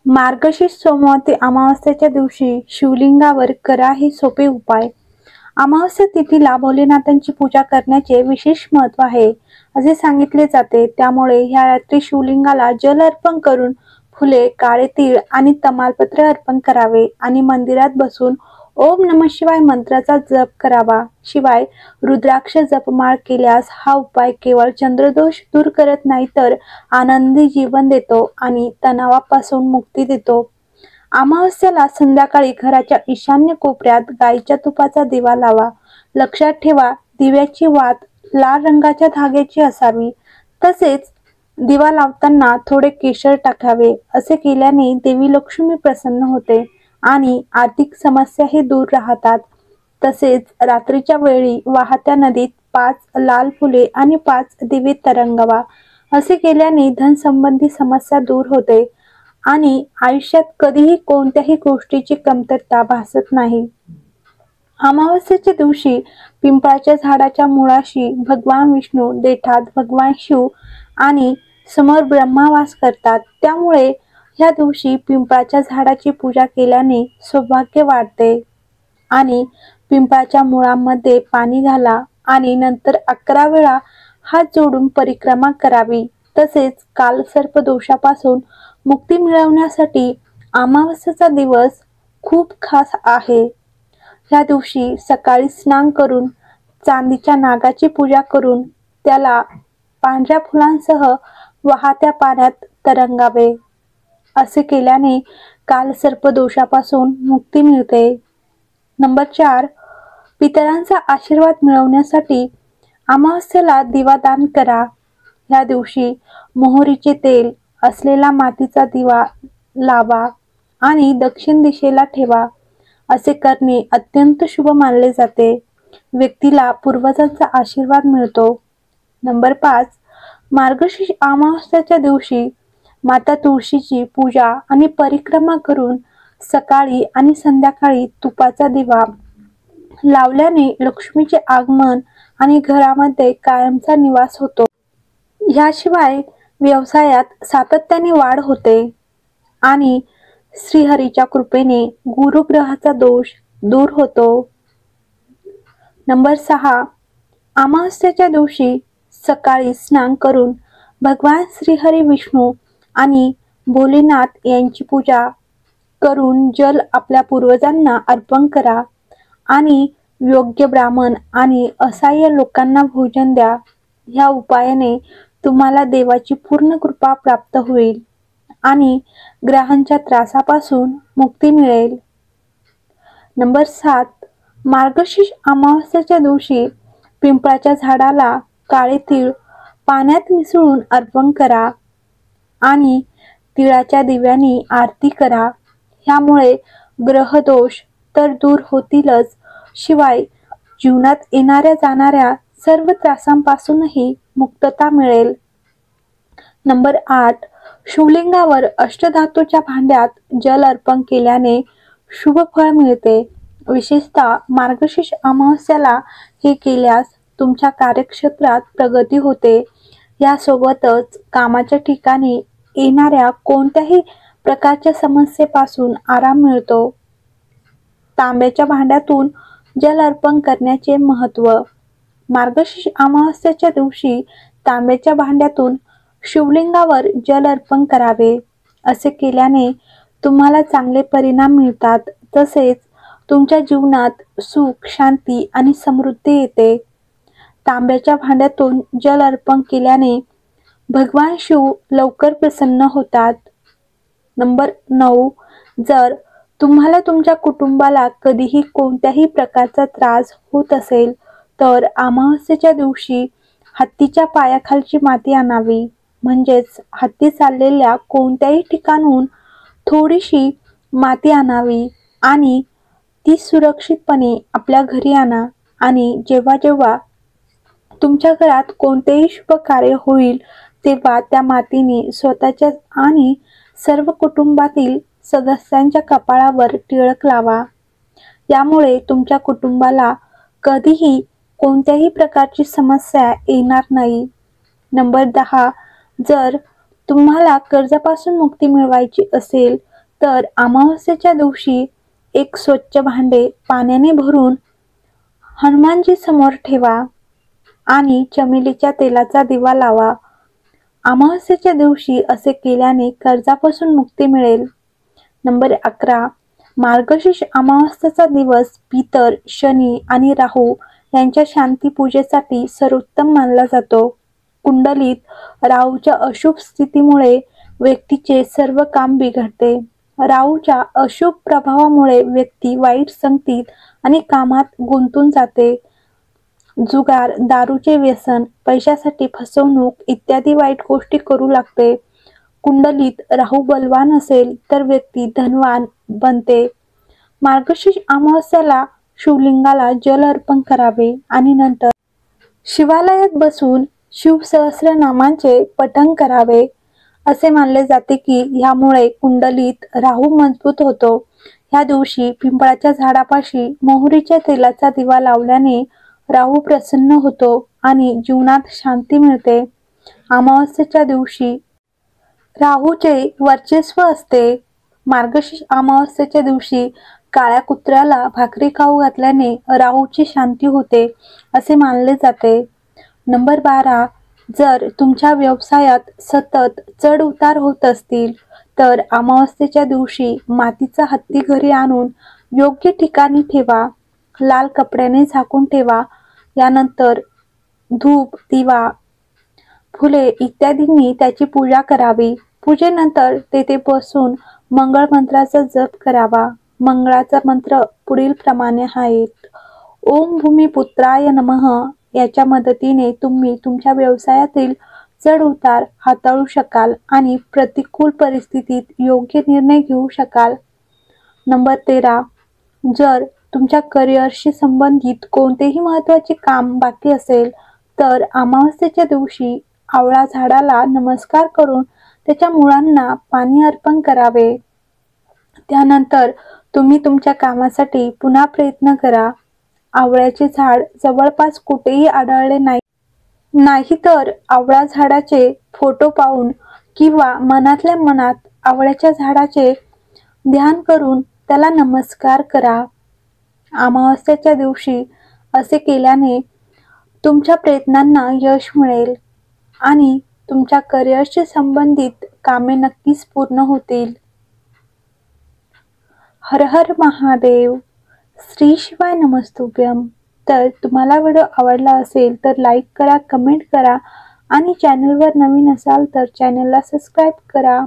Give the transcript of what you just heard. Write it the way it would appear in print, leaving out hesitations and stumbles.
मार्गशीर्ष सोमवती अमावस्येच्या दिवशी शिवलिंगावर करा हे सोपे उपाय। अमावस्या तिथीला भोलेनाथांची पूजा करण्याचे विशेष महत्त्व आहे असे सांगितले जाते। त्यामुळे ह्या रात्री शिवलिंगाला जल अर्पण करून फुले, काळे तीळ आणि तमालपत्र अर्पण करावे आणि मंदिरात बसून ओम नमः शिवाय मंत्राचा जप करावा। शिवाय रुद्राक्ष जपमाळ केल्यास हा उपाय केवळ चंद्रदोष दूर करत नाही तर आनंदी जीवन देतो आणि तणावापासून मुक्ती देतो। अमावस्येला संध्याकाळी घराच्या ईशान्य कोपऱ्यात गाईच्या तुपाचा दिवा लावा। लक्षात ठेवा, दिव्याची वात लाल रंगाच्या धाग्याची असावी। तसेच दिवा लावताना थोडे केशर टाकावे। असे केल्याने देवी लक्ष्मी प्रसन्न होते आणि आर्थिक समस्याही दूर राहतात। तसेच रात्रीच्या वेळी वाहत्या नदीत 5 लाल फुले आणि 5 दिवे तरंगवा। असे केल्याने धन संबंधी समस्या दूर होते आणि आयुष्यात कधीही कोणत्याही गोष्टीची कमतरता भासत नाही। अमावस्येच्या दिवशी पिंपळाच्या झाडाच्या मुळाशी भगवान विष्णू, देठात भगवान शिव आणि समोर ब्रह्मा वास करतात। त्यामुळे ह्या दिवशी पिंपळाच्या झाडाची पूजा केल्याने सौभाग्य वाढते आणि पिंपळाच्या मुळांमध्ये पाणी घाला आणि नंतर 11 वेळा हात जोडून परिक्रमा करावी। तसेच कालसर्प दोषापासून मुक्ती मिळवण्यासाठी अमावस्येचा दिवस खूप खास आहे। ह्या दिवशी सकाळी स्नान करून चांदीच्या नागाची पूजा करून त्याला पांढऱ्या फुलांसह वाहत्या पाण्यात तरंगावे। असे केल्याने कालसर्प दोषापासून मुक्ती मिळते। नंबर 4, पितरांचा आशीर्वाद मिळवण्यासाठी अमावस्येला दिवादान करा। ह्या दिवशी मोहरीचे तेल असलेला मातीचा दिवा लावा आणि दक्षिण दिशेला ठेवा। असे करणे अत्यंत शुभ मानले जाते। व्यक्तीला पूर्वजांचा आशीर्वाद मिळतो। नंबर 5, मार्गशीर्ष अमावस्येच्या दिवशी माता तुळशीची पूजा आणि परिक्रमा करून सकाळी आणि संध्याकाळी तुपाचा दिवा लावल्याने लक्ष्मीचे आगमन आणि घरामध्ये कायमचा निवास होतो। याशिवाय व्यवसायात सातत्याने वाढ होते आणि श्रीहरीच्या कृपेने गुरुग्रहाचा दोष दूर होतो। नंबर 6, अमावस्येच्या दिवशी सकाळी स्नान करून भगवान श्रीहरी, विष्णू आणि भोलेनाथ यांची पूजा करून जल आपल्या पूर्वजांना अर्पण करा आणि योग्य ब्राह्मण आणि असहाय्य लोकांना भोजन द्या। ह्या उपायाने तुम्हाला देवाची पूर्ण कृपा प्राप्त होईल आणि ग्रहांच्या त्रासापासून मुक्ती मिळेल। नंबर 7, मार्गशीर्ष अमावस्येच्या दिवशी पिंपळाच्या झाडाला काळे तीळ पाण्यात मिसळून अर्पण करा आणि तिळाच्या दिव्याने आरती करा। ह्यामुळे ग्रहदोष तर दूर होतीलच, शिवाय जीवनात येणाऱ्या जाणाऱ्या सर्व त्रासांपासूनही मुक्तता मिळेल। नंबर 8, शिवलिंगावर अष्टधातूच्या भांड्यात जल अर्पण केल्याने शुभ फळ मिळते। विशेषतः मार्गशीर्ष अमावस्येला हे केल्यास तुमच्या कार्यक्षेत्रात प्रगती होते। यासोबतच कामाच्या ठिकाणी येणाऱ्या कोणत्याही प्रकारच्या समस्येपासून आराम मिळतो। तांब्याच्या भांड्यातून जल अर्पण करण्याचे महत्त्व। मार्गशीर्ष अमावस्येच्या दिवशी तांब्याच्या भांड्यातून शिवलिंगावर जल अर्पण करावे। असे केल्याने तुम्हाला चांगले परिणाम मिळतात। तसेच तुमच्या जीवनात सुख, शांती आणि समृद्धी येते। तांब्याच्या भांड्यातून जल अर्पण केल्याने भगवान शिव लवकर प्रसन्न होतात। नंबर 9, जर तुम्हाला तुमच्या कुटुंबाला कधीही कोणत्याही प्रकारचा त्रास होत असेल तर अमावस्येच्या दिवशी हत्तीच्या पायाखालची माती आणावी। म्हणजेच हत्ती चाललेल्या कोणत्याही ठिकाणून थोडीशी माती आणावी आणि ती सुरक्षितपणे आपल्या घरी आणा आणि जेव्हा जेव्हा तुमच्या घरात कोणतेही शुभ कार्य होईल तेव्हा त्या मातीने स्वतःच्या आणि सर्व कुटुंबातील सदस्यांच्या कपाळावर टिळक लावा। यामुळे तुमच्या कुटुंबाला कधीही कोणत्याही प्रकारची समस्या येणार नाही। नंबर 10, जर तुम्हाला कर्जापासून मुक्ती मिळवायची असेल तर अमावस्येच्या दिवशी एक स्वच्छ भांडे पाण्याने भरून हनुमानजी समोर ठेवा आणि चमेलीच्या तेलाचा दिवा लावा. अमावस्येच्या दिवशी असे केल्याने कर्जापासून मुक्ती मिळेल. नंबर 11. मार्गशीर्ष अमावस्येचा दिवस पितर, शनी आणि राहू यांच्या शांती पूजेसाठी सर्वोत्तम मानला जातो. कुंडलीत राहूच्या अशुभ स्थितीमुळे व्यक्तीचे सर्व काम बिघडते. राहूच्या अशुभ प्रभावामुळे व्यक्ती वाईट संगतीत आणि कामात गुंतून जाते. जुगार, दारूचे व्यसन, पैशासाठी फसवणूक इत्यादी वाईट गोष्टी करू लागते. कुंडलीत राहू बलवान असेल तर व्यक्ती धनवान बनते. मार्गशीर्ष अमावस्येला शिवलिंगाला जल अर्पण करावे आणि नंतर शिवालयात बसून शिवसहस्रनामांचे पठण करावे. असे मानले जाते की ह्यामुळे कुंडलीत राहू मजबूत होतो. ह्या दिवशी पिंपळाच्या झाडापाशी मोहरीच्या तेलाचा दिवा लावल्याने राहू प्रसन्न होतो आणि जीवनात शांती मिळते. अमावस्येच्या दिवशी राहूचे वर्चस्व असते. मार्गशीर्ष अमावस्येच्या दिवशी काळ्या कुत्र्याला भाकरी खाऊ घातल्याने राहूची शांती होते असे मानले जाते. नंबर 12. जर तुमच्या व्यवसायात सतत चढ उतार होत असतील तर अमावस्येच्या दिवशी मातीचा हत्ती घरी आणून योग्य ठिकाणी ठेवा. लाल कपड्याने झाकून ठेवा. यानंतर धूप, दिवा, फुले इत्यादींनी त्याची पूजा करावी. पूजेनंतर तेथे बसून मंगळ मंत्राचा जप करावा. मंगळाचा मंत्र पुढील प्रमाणे आहेत. ओम भूमिपुत्राय नमः. याच्या मदतीने तुम्ही तुमच्या व्यवसायातील चढ उतार हाताळू शकाल आणि प्रतिकूल परिस्थितीत योग्य निर्णय घेऊ शकाल. नंबर 13. जर तुमच्या करिअरशी संबंधित कोणतेही महत्त्वाचे काम बाकी असेल तर अमावस्येच्या दिवशी आवळा झाडाला नमस्कार करून त्याच्या मुळांना पाणी अर्पण करावे. त्यानंतर तुम्ही तुमच्या कामासाठी पुन्हा प्रयत्न करा. आवळ्याचे झाड जवळपास कुठेही आढळले नाही तर आवळा झाडाचे फोटो पाहून किंवा मनातल्या मनात आवळ्याच्या झाडाचे ध्यान करून त्याला नमस्कार करा. अमावस्येच्या दिवशी असे केल्याने तुमच्या प्रयत्नांना यश मिळेल आणि तुमच्या करिअरशी संबंधित कामे नक्कीच पूर्ण होतील. हर हर महादेव. श्री शिवाय नमस्तुभ्यम. तर तुम्हाला व्हिडिओ आवडला असेल तर लाईक करा, कमेंट करा आणि चॅनलवर नवीन असाल तर चॅनलला सबस्क्राईब करा.